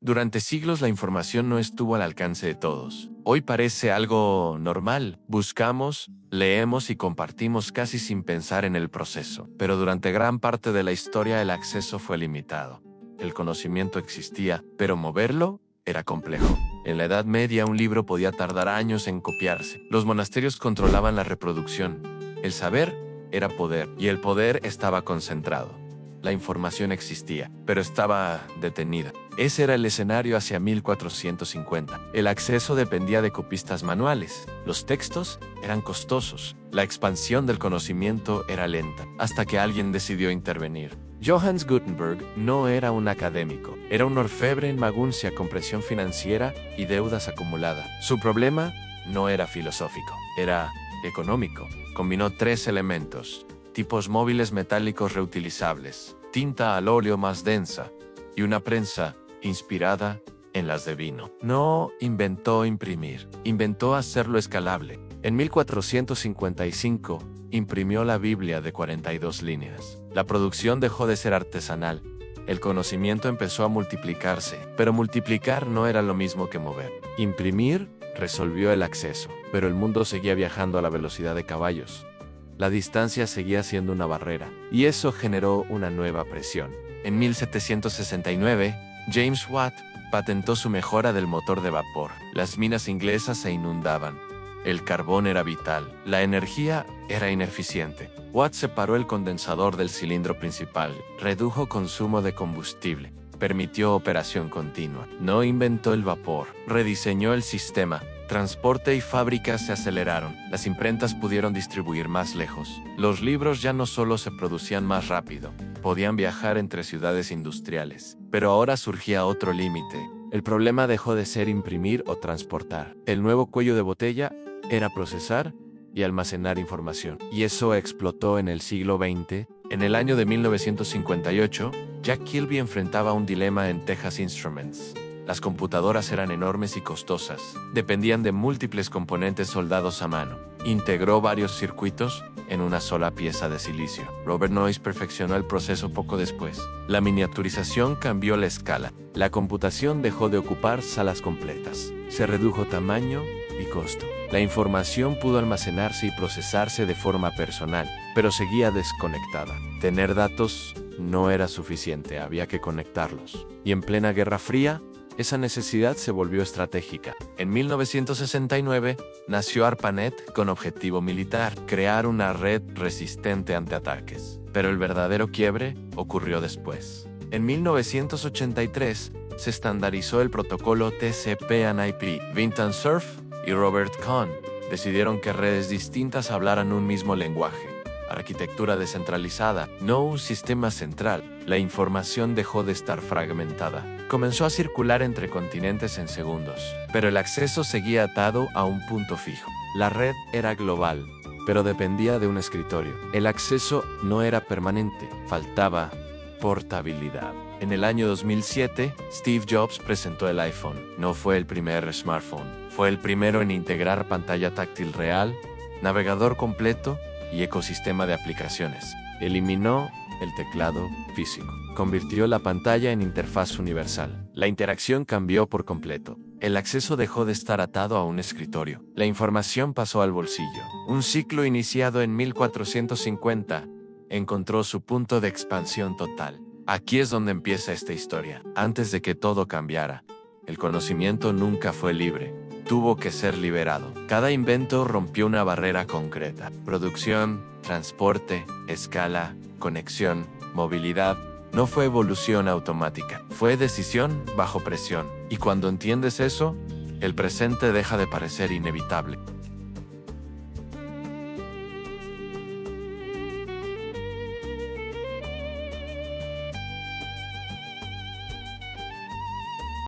Durante siglos la información no estuvo al alcance de todos. Hoy parece algo normal. Buscamos, leemos y compartimos casi sin pensar en el proceso. Pero durante gran parte de la historia el acceso fue limitado. El conocimiento existía, pero moverlo era complejo. En la Edad Media un libro podía tardar años en copiarse. Los monasterios controlaban la reproducción. El saber era poder, y el poder estaba concentrado. La información existía, pero estaba detenida. Ese era el escenario hacia 1450. El acceso dependía de copistas manuales. Los textos eran costosos. La expansión del conocimiento era lenta, hasta que alguien decidió intervenir. Johannes Gutenberg no era un académico. Era un orfebre en Maguncia con presión financiera y deudas acumuladas. Su problema no era filosófico, era económico. Combinó tres elementos: tipos móviles metálicos reutilizables, tinta al óleo más densa y una prensa inspirada en las de vino. No inventó imprimir, inventó hacerlo escalable. En 1455 imprimió la Biblia de 42 líneas. La producción dejó de ser artesanal. El conocimiento empezó a multiplicarse, pero multiplicar no era lo mismo que mover. Imprimir resolvió el acceso, pero el mundo seguía viajando a la velocidad de caballos. La distancia seguía siendo una barrera, y eso generó una nueva presión. En 1769, James Watt patentó su mejora del motor de vapor. Las minas inglesas se inundaban. El carbón era vital. La energía era ineficiente. Watt separó el condensador del cilindro principal, redujo consumo de combustible, permitió operación continua. No inventó el vapor, rediseñó el sistema. Transporte y fábricas se aceleraron. Las imprentas pudieron distribuir más lejos. Los libros ya no solo se producían más rápido, podían viajar entre ciudades industriales. Pero ahora surgía otro límite. El problema dejó de ser imprimir o transportar. El nuevo cuello de botella era procesar y almacenar información. Y eso explotó en el siglo XX. En el año de 1958, Jack Kilby enfrentaba un dilema en Texas Instruments. Las computadoras eran enormes y costosas. Dependían de múltiples componentes soldados a mano. Integró varios circuitos en una sola pieza de silicio. Robert Noyce perfeccionó el proceso poco después. La miniaturización cambió la escala. La computación dejó de ocupar salas completas. Se redujo tamaño y costo. La información pudo almacenarse y procesarse de forma personal, pero seguía desconectada. Tener datos no era suficiente, había que conectarlos. Y en plena Guerra Fría, esa necesidad se volvió estratégica. En 1969 nació ARPANET con objetivo militar, crear una red resistente ante ataques. Pero el verdadero quiebre ocurrió después. En 1983 se estandarizó el protocolo TCP/IP. Vinton Cerf y Robert Kahn decidieron que redes distintas hablaran un mismo lenguaje. Arquitectura descentralizada, no un sistema central. La información dejó de estar fragmentada. Comenzó a circular entre continentes en segundos, pero el acceso seguía atado a un punto fijo. La red era global, pero dependía de un escritorio. El acceso no era permanente, faltaba portabilidad. En el año 2007, Steve Jobs presentó el iPhone. No fue el primer smartphone, fue el primero en integrar pantalla táctil real, navegador completo y ecosistema de aplicaciones. Eliminó el teclado físico. Convirtió la pantalla en interfaz universal. La interacción cambió por completo. El acceso dejó de estar atado a un escritorio. La información pasó al bolsillo. Un ciclo iniciado en 1450 encontró su punto de expansión total. Aquí es donde empieza esta historia. Antes de que todo cambiara, el conocimiento nunca fue libre. Tuvo que ser liberado. Cada invento rompió una barrera concreta. Producción, transporte, escala, conexión, movilidad. No fue evolución automática. Fue decisión bajo presión. Y cuando entiendes eso, el presente deja de parecer inevitable.